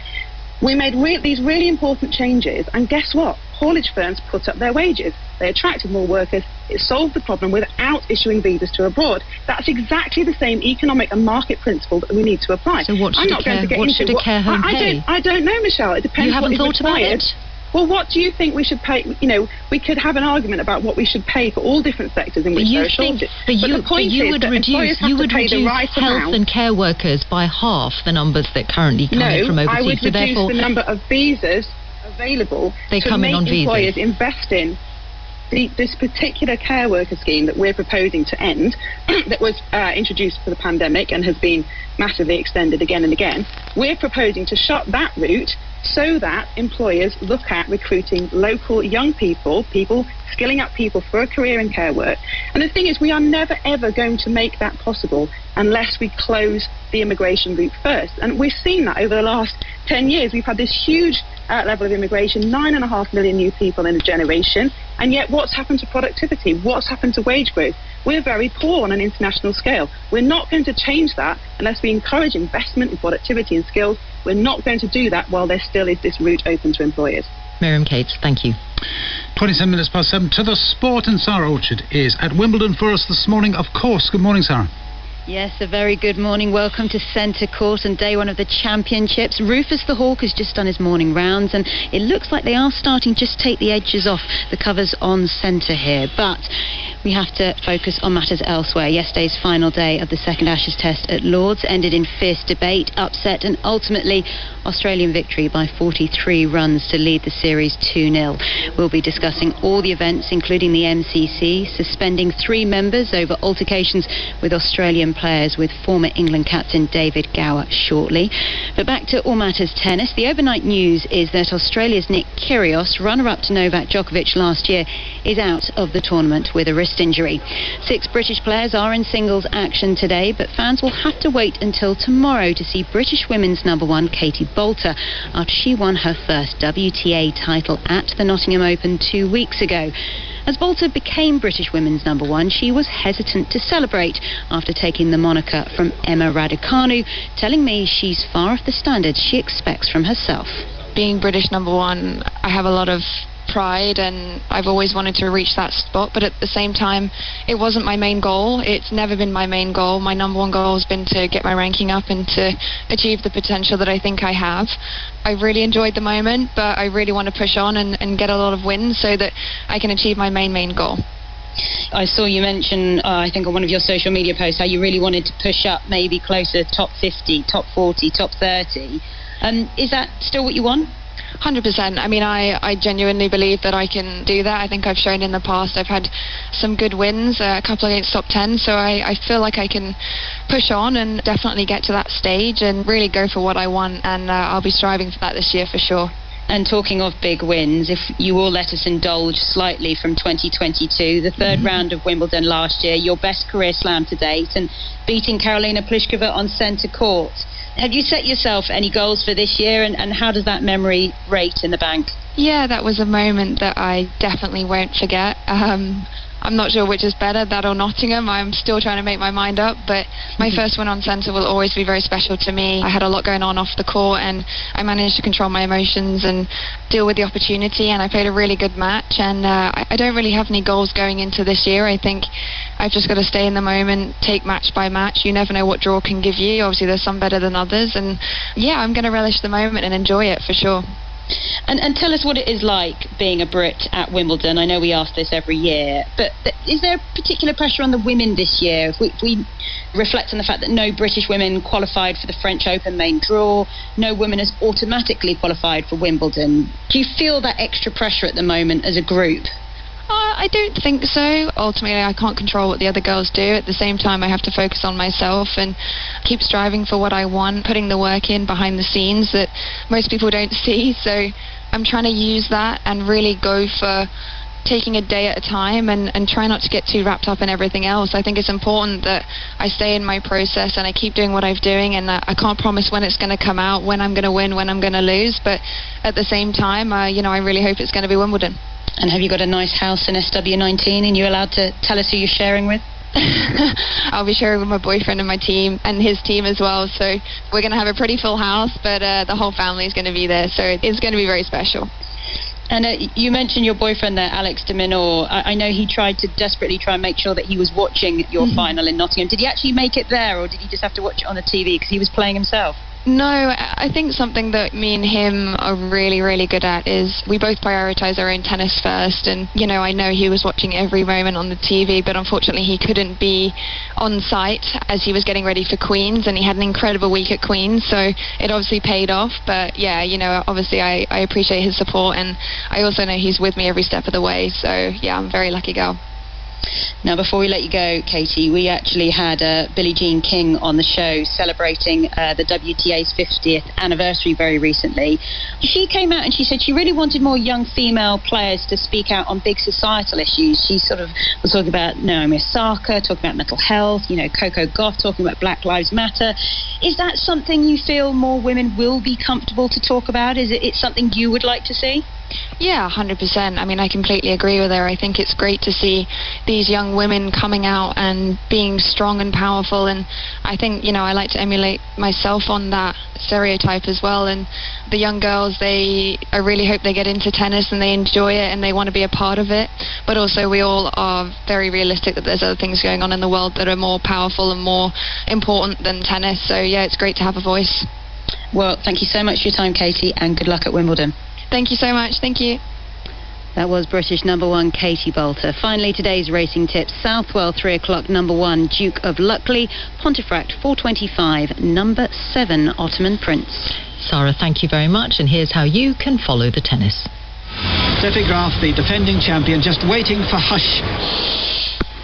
We made these really important changes, and guess what? Haulage firms put up their wages. They attracted more workers. It solved the problem without issuing visas to abroad. That's exactly the same economic and market principle that we need to apply. So what should a care home pay? I don't know, Michelle. It depends. You haven't what is thought required. about it? Well, what do you think we should pay? You know, we could have an argument about what we should pay for all different sectors in which there are shortages. But you would reduce health and care workers by half the numbers that currently come in from overseas. No, I would reduce the number of visas available to make employers invest in this particular care worker scheme that we're proposing to end, that was introduced for the pandemic and has been massively extended again and again. We're proposing to shut that route so that employers look at recruiting local young people skilling up people for a career in care work. And the thing is, we are never ever going to make that possible unless we close the immigration route first. And we've seen that over the last 10 years. We've had this huge level of immigration, 9.5 million new people in a generation, and yet what's happened to productivity? What's happened to wage growth? We're very poor on an international scale. We're not going to change that unless we encourage investment in productivity and skills. We're not going to do that while there still is this route open to employers. Miriam Cates, thank you. 27 minutes past 7 to the sport, and Sarah Orchard is at Wimbledon for us this morning, of course. Good morning, Sarah. Yes, a very good morning. Welcome to Centre Court and day one of the championships. Rufus the Hawk has just done his morning rounds, and it looks like they are starting to just take the edges off the covers on centre here. But we have to focus on matters elsewhere. Yesterday's final day of the second Ashes Test at Lords ended in fierce debate, upset, and ultimately Australian victory by 43 runs to lead the series 2-0. We'll be discussing all the events, including the MCC, suspending 3 members over altercations with Australian players, with former England captain David Gower shortly. But back to all matters tennis. The overnight news is that Australia's Nick Kyrgios, runner-up to Novak Djokovic last year, is out of the tournament with a wrist injury. 6 British players are in singles action today, but fans will have to wait until tomorrow to see British women's number 1 Katie Boulter after she won her first WTA title at the Nottingham Open 2 weeks ago. As Boulter became British women's number 1, she was hesitant to celebrate after taking the moniker from Emma Raducanu, telling me she's far off the standards she expects from herself. Being British number 1, I have a lot of pride, and I've always wanted to reach that spot, but at the same time it wasn't my main goal. It's never been my main goal. My number 1 goal has been to get my ranking up and to achieve the potential that I think I have. I really enjoyed the moment, but I really want to push on and get a lot of wins so that I can achieve my main goal. I saw you mention, I think on one of your social media posts, how you really wanted to push up maybe closer top 50, top 40, top 30. Is that still what you want? 100%. I mean, I genuinely believe that I can do that. I think I've shown in the past I've had some good wins, a couple against top 10, so I feel like I can push on and definitely get to that stage and really go for what I want, and I'll be striving for that this year for sure. And talking of big wins, if you will let us indulge slightly from 2022, the third round of Wimbledon last year, your best career slam to date, and beating Karolina Pliskova on centre court. Have you set yourself any goals for this year, and how does that memory rate in the bank? Yeah, that was a moment that I definitely won't forget. I'm not sure which is better, that or Nottingham. I'm still trying to make my mind up, but my first win on centre will always be very special to me. I had a lot going on off the court, and I managed to control my emotions and deal with the opportunity, and I played a really good match, and I don't really have any goals going into this year. I think I've just got to stay in the moment, take match by match. You never know what draw can give you. Obviously, there's some better than others, and yeah, I'm going to relish the moment and enjoy it for sure. And tell us what it is like being a Brit at Wimbledon. I know we ask this every year, but is there particular pressure on the women this year? If we reflect on the fact that no British women qualified for the French Open main draw, no woman has automatically qualified for Wimbledon. Do you feel that extra pressure at the moment as a group? I don't think so. Ultimately, I can't control what the other girls do. At the same time, I have to focus on myself and keep striving for what I want, putting the work in behind the scenes that most people don't see. So I'm trying to use that and really go for taking a day at a time and try not to get too wrapped up in everything else. I think it's important that I stay in my process and I keep doing what I'm doing, and I can't promise when it's going to come out, when I'm going to win, when I'm going to lose, but at the same time, I really hope it's going to be Wimbledon. And have you got a nice house in SW19, and you're allowed to tell us who you're sharing with? I'll be sharing with my boyfriend and my team and his team as well, so we're going to have a pretty full house, but the whole family is going to be there, so it's going to be very special. And you mentioned your boyfriend there, Alex de Minaur. I know he tried to desperately try and make sure that he was watching your final in Nottingham. Did he actually make it there, or did he just have to watch it on the TV because he was playing himself? No, I think something that me and him are really, really good at is we both prioritise our own tennis first. And, I know he was watching every moment on the TV, but unfortunately he couldn't be on site as he was getting ready for Queen's, and he had an incredible week at Queen's, so it obviously paid off. But yeah, obviously I appreciate his support, and I also know he's with me every step of the way. So yeah, I'm a very lucky girl. Now, before we let you go, Katie, we actually had Billie Jean King on the show celebrating the WTA's 50th anniversary very recently. She came out and she said she really wanted more young female players to speak out on big societal issues. She sort of was talking about Naomi Osaka, talking about mental health, Coco Gauff talking about Black Lives Matter. Is that something you feel more women will be comfortable to talk about? Is it something you would like to see? Yeah, 100%. I mean, I completely agree with her. I think it's great to see these young women coming out and being strong and powerful, and I think, I like to emulate myself on that stereotype as well. And the young girls, I really hope they get into tennis and they enjoy it and they want to be a part of it, but also we all are very realistic that there's other things going on in the world that are more powerful and more important than tennis. So yeah, it's great to have a voice. Well, thank you so much for your time, Katie, and good luck at Wimbledon. Thank you so much. Thank you. That was British number 1 Katie Boulter. Finally, today's racing tips. Southwell 3 o'clock, number 1 Duke of Luckley. Pontefract 4:25, number 7 Ottoman Prince. Sarah, thank you very much, and here's how you can follow the tennis. Steffi Graf, the defending champion, just waiting for hush.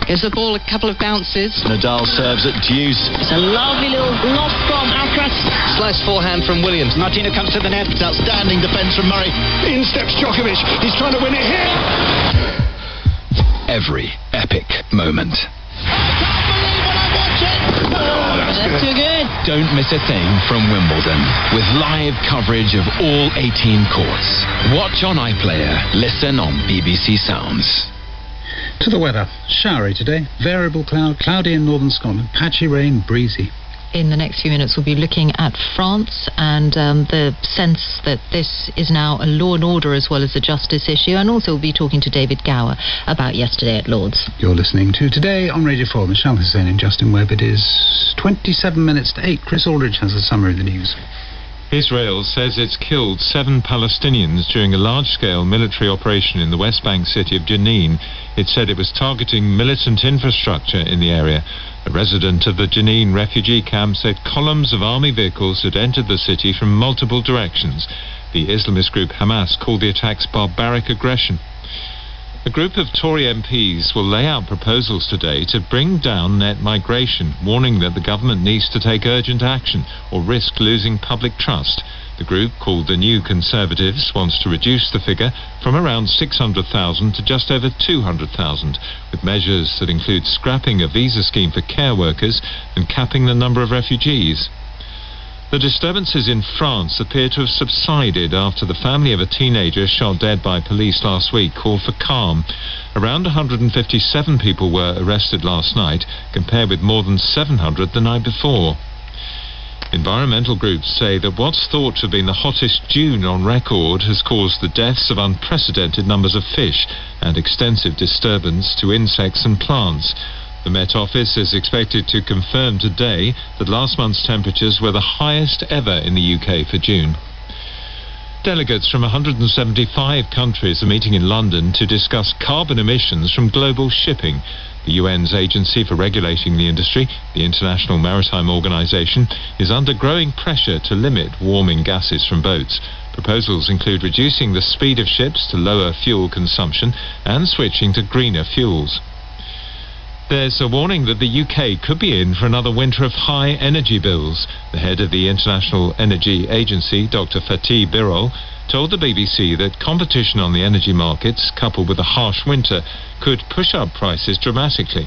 Gives the ball a couple of bounces. Nadal serves at deuce. It's a lovely little loss from Alcaraz. Slice forehand from Williams. Martina comes to the net. It's outstanding defence from Murray. In steps Djokovic. He's trying to win it here. Every epic moment. That's too good. Don't miss a thing from Wimbledon, with live coverage of all 18 courts. Watch on iPlayer. Listen on BBC Sounds. To the weather. Showery today. Variable cloud. Cloudy in northern Scotland. Patchy rain. Breezy. In the next few minutes, we'll be looking at France and the sense that this is now a law and order as well as a justice issue. And also we'll be talking to David Gower about yesterday at Lord's. You're listening to Today on Radio 4. Michelle Hussain and Justin Webb. It is 27 minutes to 8. Chris Aldridge has a summary of the news. Israel says it's killed 7 Palestinians during a large-scale military operation in the West Bank city of Jenin It said it was targeting militant infrastructure in the area. A resident of the Jenin refugee camp said columns of army vehicles had entered the city from multiple directions. The Islamist group Hamas called the attacks barbaric aggression. A group of Tory MPs will lay out proposals today to bring down net migration, warning that the government needs to take urgent action or risk losing public trust. The group, called the New Conservatives, wants to reduce the figure from around 600,000 to just over 200,000, with measures that include scrapping a visa scheme for care workers and capping the number of refugees. The disturbances in France appear to have subsided after the family of a teenager shot dead by police last week called for calm. Around 157 people were arrested last night, compared with more than 700 the night before. Environmental groups say that what's thought to have been the hottest June on record has caused the deaths of unprecedented numbers of fish and extensive disturbance to insects and plants. The Met Office is expected to confirm today that last month's temperatures were the highest ever in the UK for June. Delegates from 175 countries are meeting in London to discuss carbon emissions from global shipping. The UN's agency for regulating the industry, the International Maritime Organization, is under growing pressure to limit warming gases from boats. Proposals include reducing the speed of ships to lower fuel consumption and switching to greener fuels. There's a warning that the UK could be in for another winter of high energy bills. The head of the International Energy Agency, Dr. Fatih Birol, told the BBC that competition on the energy markets, coupled with a harsh winter, could push up prices dramatically.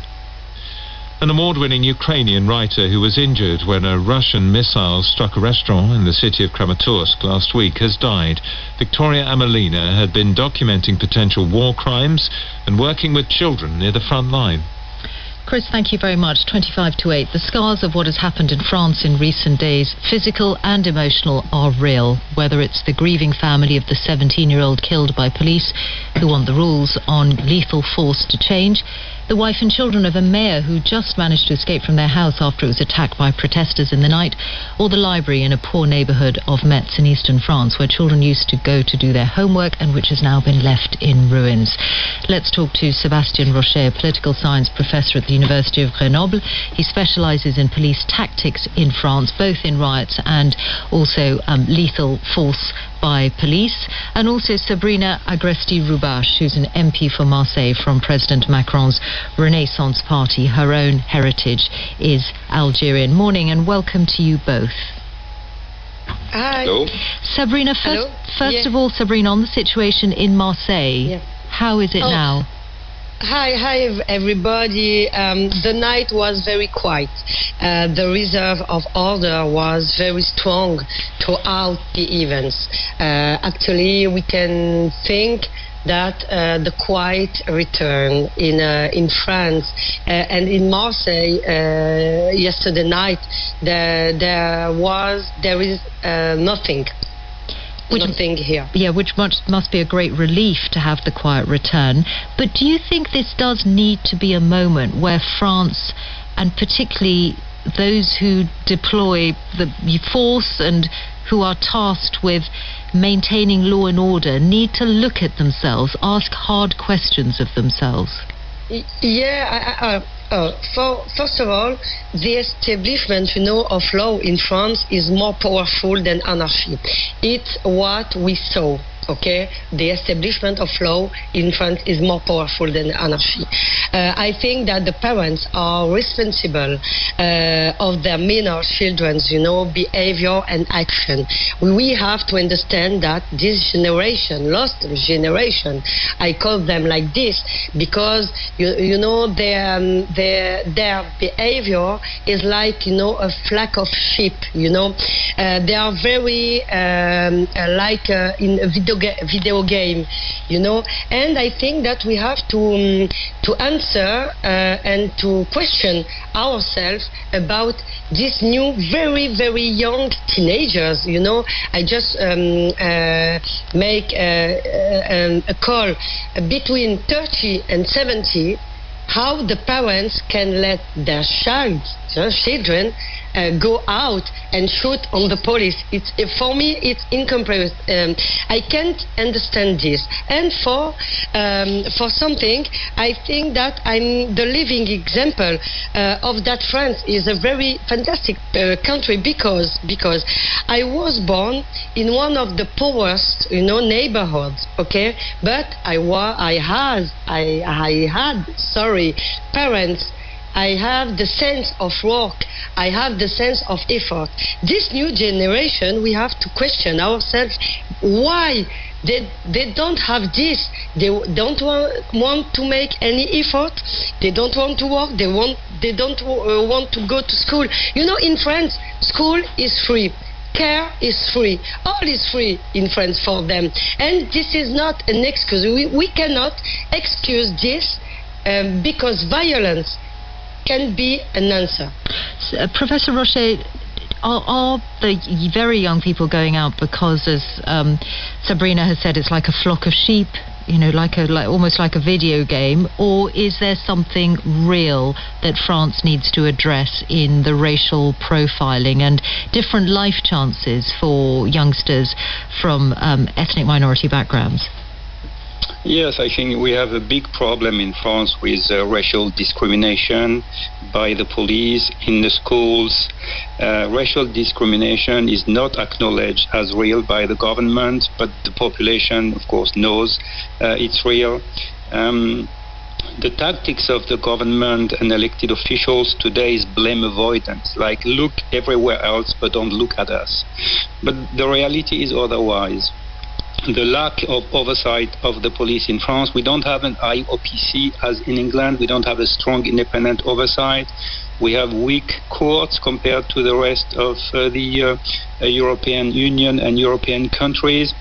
An award-winning Ukrainian writer who was injured when a Russian missile struck a restaurant in the city of Kramatorsk last week has died. Victoria Amelina had been documenting potential war crimes and working with children near the front line. Chris, thank you very much. 25 to 8. The scars of what has happened in France in recent days, physical and emotional, are real. Whether it's the grieving family of the 17-year-old killed by police who want the rules on lethal force to change, the wife and children of a mayor who just managed to escape from their house after it was attacked by protesters in the night, or the library in a poor neighbourhood of Metz in eastern France where children used to go to do their homework and which has now been left in ruins. Let's talk to Sébastien Rocher, a political science professor at the University of Grenoble. He specialises in police tactics in France, both in riots and also lethal force by police, and also Sabrina Agresti-Roubache, who's an MP for Marseille from President Macron's Renaissance Party. Her own heritage is Algerian. Morning and welcome to you both. Hi. Hello. Sabrina, first of all, Sabrina, on the situation in Marseille, how is it now? Hi everybody. The night was very quiet. The reserve of order was very strong throughout the events. Actually, we can think that the quiet return in France and in Marseille yesterday night, there is nothing. Nothing here. Yeah, which must be a great relief to have the quiet return. But do you think this does need to be a moment where France, and particularly those who deploy the force and who are tasked with maintaining law and order, need to look at themselves, ask hard questions of themselves? Yeah, first of all, the establishment, of law in France is more powerful than anarchy. It's what we saw. Okay, the establishment of law in France is more powerful than anarchy. I think that the parents are responsible of their minor children's, behavior and action. We have to understand that this generation, lost generation, I call them like this because their behavior is like a flock of sheep. They are very like in a video game, and I think that we have to answer and to question ourselves about these new very, very young teenagers. I just make a call between 30 and 70, how the parents can let their children go out and shoot on the police. It's for me, it's incomprehensible. I can't understand this. And for something, I think that I'm the living example of that. France is a very fantastic country because I was born in one of the poorest, neighborhoods. Okay, but I had parents. I have the sense of work. I have the sense of effort. This new generation, we have to question ourselves why they don't have this. They don't want to make any effort. They don't want to work. They don't want to go to school. In France, school is free. Care is free. All is free in France for them. And this is not an excuse. We cannot excuse this because violence can be an answer. Professor Rocher, are the very young people going out because, as Sabrina has said, it's like a flock of sheep, almost like a video game, or is there something real that France needs to address in the racial profiling and different life chances for youngsters from ethnic minority backgrounds? Yes, I think we have a big problem in France with racial discrimination by the police in the schools. Racial discrimination is not acknowledged as real by the government, but the population, of course, knows it's real. The tactics of the government and elected officials today is blame avoidance, like look everywhere else but don't look at us. But the reality is otherwise. The lack of oversight of the police in France. We don't have an IOPC as in England. We don't have a strong independent oversight. We have weak courts compared to the rest of the European Union and European countries.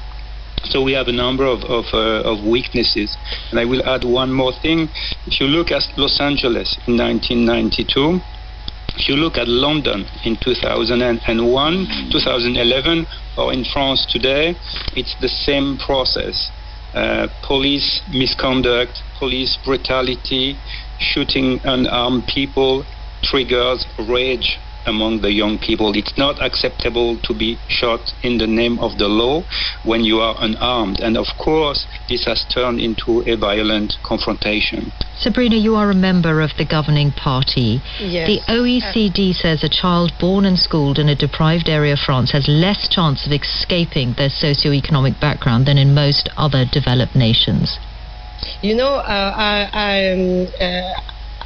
So we have a number of weaknesses. And I will add one more thing. If you look at Los Angeles in 1992, if you look at London in 2001, 2011, or in France today, it's the same process. Police misconduct, police brutality, shooting unarmed people triggers rage among the young people. It's not acceptable to be shot in the name of the law when you are unarmed. And of course, this has turned into a violent confrontation. Sabrina, you are a member of the governing party. Yes. The OECD says a child born and schooled in a deprived area of France has less chance of escaping their socio-economic background than in most other developed nations.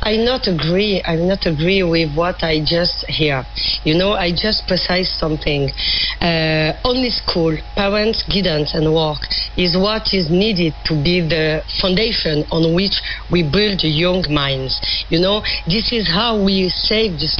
I not agree with what I just hear. I just precise something. Only school, parents, guidance and work is what is needed to be the foundation on which we build young minds. This is how we save this